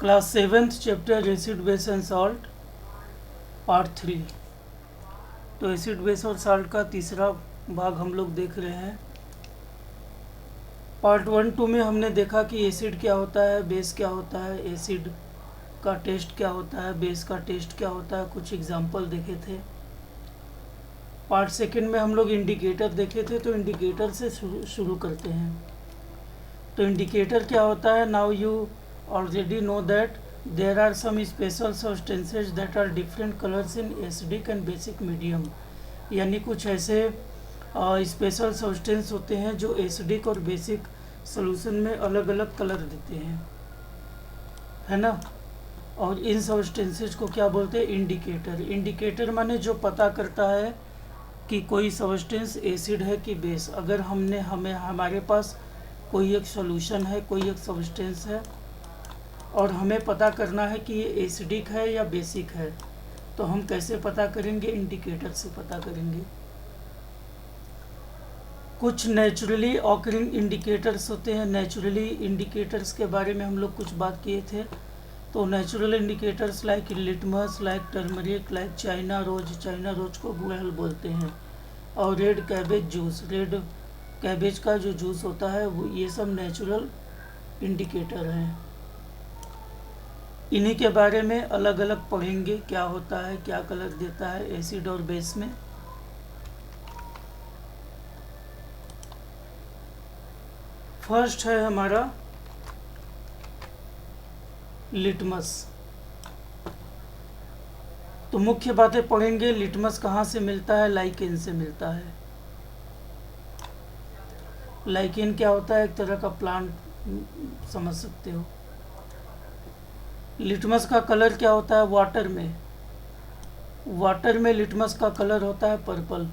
Class 7th chapter acid base and salt part 3। तो acid base और salt का तीसरा भाग हम लोग देख रहे हैं। पार्ट 1-2 में हमने देखा कि एसिड क्या होता है, बेस क्या होता है, एसिड का टेस्ट क्या होता है, बेस का टेस्ट क्या होता है, कुछ एग्जाम्पल देखे थे। पार्ट सेकंड में हम लोग इंडिकेटर देखे थे, तो इंडिकेटर से शुरू करते हैं। तो इंडिकेटर क्या होता है? Now you already know that there are some special substances that are different colors in acidic and basic medium। यानी कुछ ऐसे स्पेशल सब्सटेंस होते हैं जो एसिडिक और बेसिक सॉल्यूशन में अलग अलग कलर देते हैं, है ना। और इन सब्सटेंसेस को क्या बोलते हैं? इंडिकेटर। इंडिकेटर माने जो पता करता है कि कोई सब्सटेंस एसिड है कि बेस। अगर हमारे पास कोई एक सॉल्यूशन है, कोई एक सब्सटेंस है और हमें पता करना है कि ये एसिडिक है या बेसिक है, तो हम कैसे पता करेंगे? इंडिकेटर से पता करेंगे। कुछ नेचुरली ऑकरिंग इंडिकेटर्स होते हैं। नेचुरली इंडिकेटर्स के बारे में हम लोग कुछ बात किए थे। तो natural indicators like litmus, like turmeric, like China rose को गुड़हल बोलते हैं। और red cabbage juice, red cabbage का जो जूस होता है वो, ये सब नेचुरल इंडिकेटर हैं। इन्हीं के बारे में अलग अलग पढ़ेंगे, क्या होता है, क्या कलर देता है एसिड और बेस में। फर्स्ट है हमारा लिटमस। तो मुख्य बातें पढ़ेंगे। लिटमस कहाँ से मिलता है? लाइकेन से मिलता है। लाइकेन क्या होता है? एक तरह का प्लांट, समझ सकते हो। लिटमस का कलर क्या होता है? वाटर में लिटमस का कलर होता है पर्पल।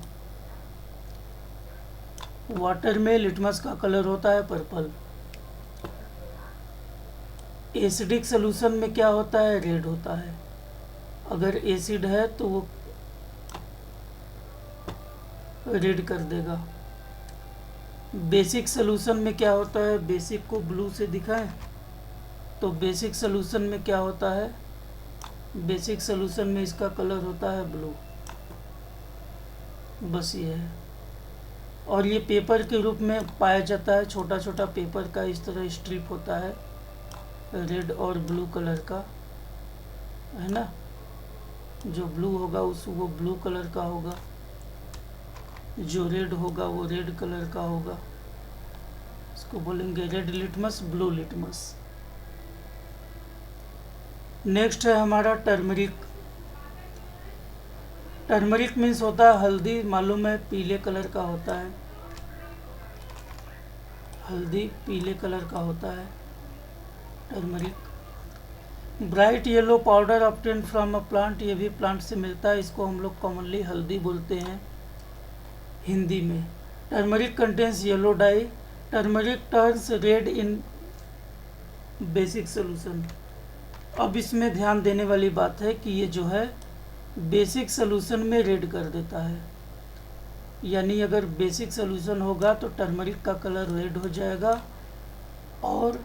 वाटर में लिटमस का कलर होता है पर्पल। एसिडिक सॉल्यूशन में क्या होता है? रेड होता है। अगर एसिड है तो वो रेड कर देगा। बेसिक सॉल्यूशन में क्या होता है? बेसिक को ब्लू से दिखाएं तो बेसिक सॉल्यूशन में क्या होता है? बेसिक सॉल्यूशन में इसका कलर होता है ब्लू। बस ये है। और ये पेपर के रूप में पाया जाता है। छोटा छोटा पेपर का इस तरह स्ट्रिप होता है, रेड और ब्लू कलर का, है ना। जो ब्लू होगा वो ब्लू कलर का होगा, जो रेड होगा वो रेड कलर का होगा। इसको बोलेंगे red litmus, blue litmus. Next है हमारा टर्मरिक। टर्मरिक मीन्स होता है हल्दी। मालूम है पीले कलर का होता है, हल्दी पीले कलर का होता है turmeric. Bright yellow powder obtained from a plant, ये भी प्लांट से मिलता है। इसको हम लोग कॉमनली हल्दी बोलते हैं हिंदी में। Turmeric contains yellow dye. Turmeric turns red in basic solution. अब इसमें ध्यान देने वाली बात है कि ये जो है बेसिक सोल्यूशन में रेड कर देता है। यानी अगर बेसिक सोल्यूशन होगा तो टर्मरिक का कलर रेड हो जाएगा। और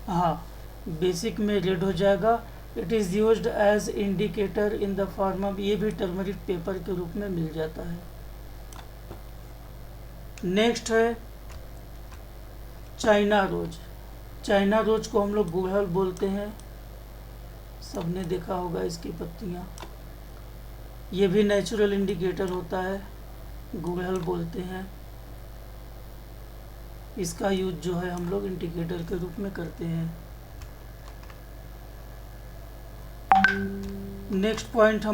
हाँ, बेसिक में रेड हो जाएगा। It is used as indicator in the form of, ये भी टर्मरिक पेपर के रूप में मिल जाता है। नेक्स्ट है चाइना रोज। चाइना रोज को हम लोग गुड़हल बोलते हैं। सबने देखा होगा इसकी पत्तियाँ। ये भी नेचुरल इंडिकेटर होता है, गुड़हल बोलते हैं। इसका यूज जो है हम लोग इंडिकेटर के रूप में करते हैं। नेक्स्ट पॉइंट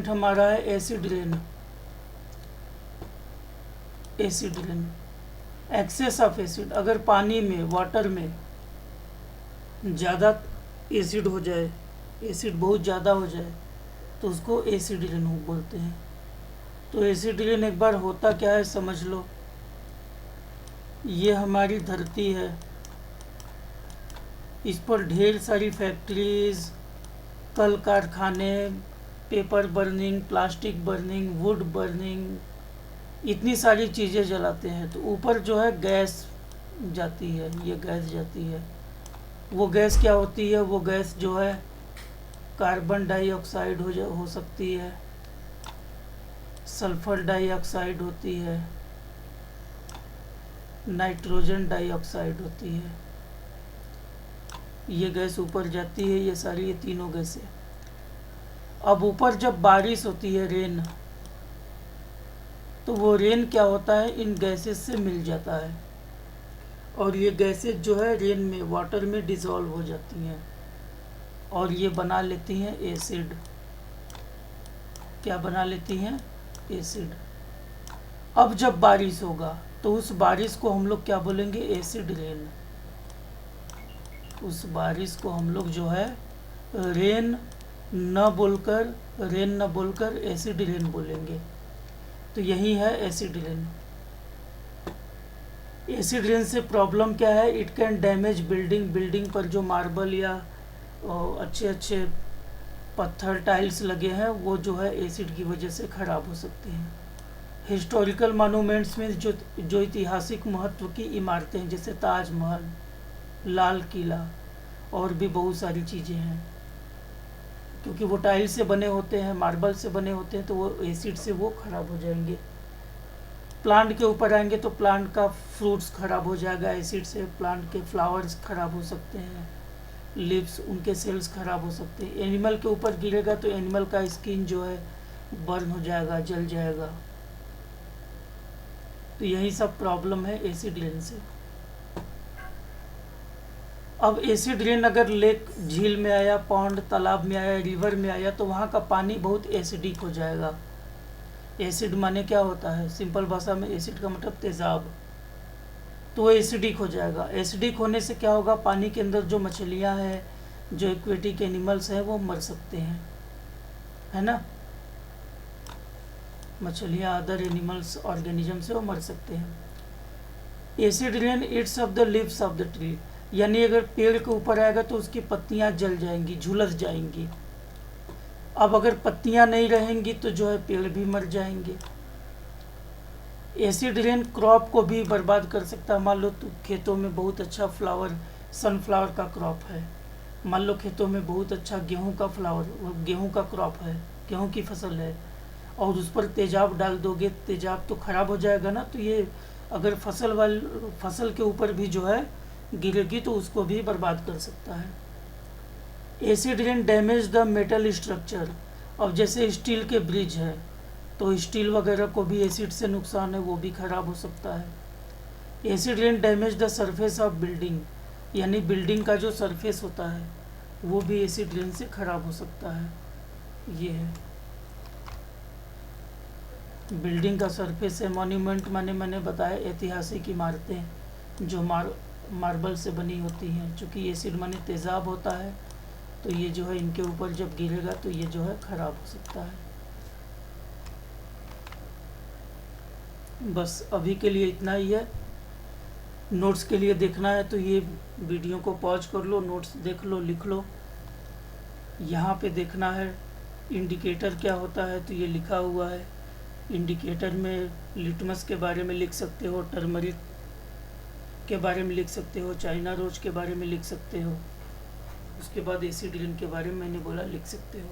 हमारा है, acid rain. Acid rain, excess of acid. अगर पानी में, वाटर में ज़्यादा एसिड हो जाए, एसिड बहुत ज़्यादा हो जाए, तो उसको एसिड रेन बोलते हैं। तो एसिड रेन एक बार होता क्या है समझ लो। ये हमारी धरती है, इस पर ढेर सारी फैक्ट्रीज, कल कारखाने, paper burning, plastic burning, would burning, इतनी सारी चीज़ें जलाते हैं तो ऊपर जो है गैस जाती है, ये गैस जाती है। वो गैस क्या होती है? वो गैस जो है कार्बन डाइऑक्साइड हो सकती है, सल्फर डाइऑक्साइड होती है, नाइट्रोजन डाइऑक्साइड होती है। ये गैस ऊपर जाती है, ये सारी ये तीनों गैसें। अब ऊपर जब बारिश होती है, रेन, तो वो रेन क्या होता है? इन गैसेस से मिल जाता है और ये गैसेस जो है रेन में, वाटर में डिज़ोल्व हो जाती हैं और ये बना लेती हैं एसिड। क्या बना लेती हैं? एसिड। अब जब बारिश होगा तो उस बारिश को हम लोग क्या बोलेंगे? Acid rain. उस बारिश को हम लोग जो है रेन न बोलकर एसिड रेन बोलेंगे। तो यही है एसिड रेन। एसिड रेन से प्रॉब्लम क्या है? इट कैन डैमेज बिल्डिंग पर जो मार्बल या अच्छे अच्छे पत्थर टाइल्स लगे हैं वो जो है एसिड की वजह से ख़राब हो सकते हैं। हिस्टोरिकल मॉन्यूमेंट्स में जो ऐतिहासिक महत्व की इमारतें जैसे ताजमहल, लाल किला और भी बहुत सारी चीज़ें हैं, क्योंकि वो टाइल से बने होते हैं, मार्बल से बने होते हैं, तो वो एसिड से वो ख़राब हो जाएंगे। प्लांट के ऊपर आएंगे तो प्लांट का फ्रूट्स ख़राब हो जाएगा एसिड से, प्लांट के फ्लावर्स ख़राब हो सकते हैं, लिव्स, उनके सेल्स ख़राब हो सकते हैं। एनिमल के ऊपर गिरेगा तो एनिमल का स्किन जो है बर्न हो जाएगा, जल जाएगा। तो यही सब प्रॉब्लम है एसिड रेन से। अब एसिड रेन अगर लेक, झील में आया, पॉन्ड, तालाब में आया, रिवर में आया तो वहाँ का पानी बहुत एसिडिक हो जाएगा। एसिड माने क्या होता है? सिंपल भाषा में एसिड का मतलब तेज़ाब। तो वो एसिडिक हो जाएगा। एसिडिक होने से क्या होगा? पानी के अंदर जो मछलियाँ हैं, जो एक्वेटिक एनिमल्स हैं, वो मर सकते हैं, है ना। मछलियाँ, अदर एनिमल्स, ऑर्गेनिज्म से वो मर सकते हैं। Acid rain it's of the leaves of the tree, यानी अगर पेड़ के ऊपर आएगा तो उसकी पत्तियां जल जाएंगी, झुलस जाएंगी। अब अगर पत्तियां नहीं रहेंगी तो जो है पेड़ भी मर जाएंगे। एसिड रेन क्रॉप को भी बर्बाद कर सकता है। मान लो तो खेतों में बहुत अच्छा फ्लावर, सनफ्लावर का क्रॉप है, मान लो खेतों में बहुत अच्छा गेहूं का गेहूं का क्रॉप है, गेहूं की फसल है, और उस पर तेजाब डाल दोगे, तेजाब तो खराब हो जाएगा ना। तो ये अगर फसल के ऊपर भी जो है गिरेगी तो उसको भी बर्बाद कर सकता है। Acid rain damage the metal structure. अब जैसे स्टील के ब्रिज है तो स्टील वगैरह को भी एसिड से नुकसान है, वो भी खराब हो सकता है। Acid rain damage the surface of building, यानी बिल्डिंग का जो सरफेस होता है वो भी एसिड रेन से खराब हो सकता है। ये है बिल्डिंग का सरफेस है। मॉन्यूमेंट मैंने बताया ऐतिहासिक इमारतें जो मार्बल से बनी होती हैं, चूँकि एसिड माने तेज़ाब होता है तो ये जो है इनके ऊपर जब गिरेगा तो ये जो है ख़राब हो सकता है। बस अभी के लिए इतना ही है। नोट्स के लिए देखना है तो ये वीडियो को पॉज कर लो, नोट्स देख लो, लिख लो। यहाँ पे देखना है इंडिकेटर क्या होता है तो ये लिखा हुआ है। इंडिकेटर में लिटमस के बारे में लिख सकते हो, टर्मरिक के बारे में लिख सकते हो, चाइना रोज के बारे में लिख सकते हो, उसके बाद एसिड रेन के बारे में मैंने बोला लिख सकते हो।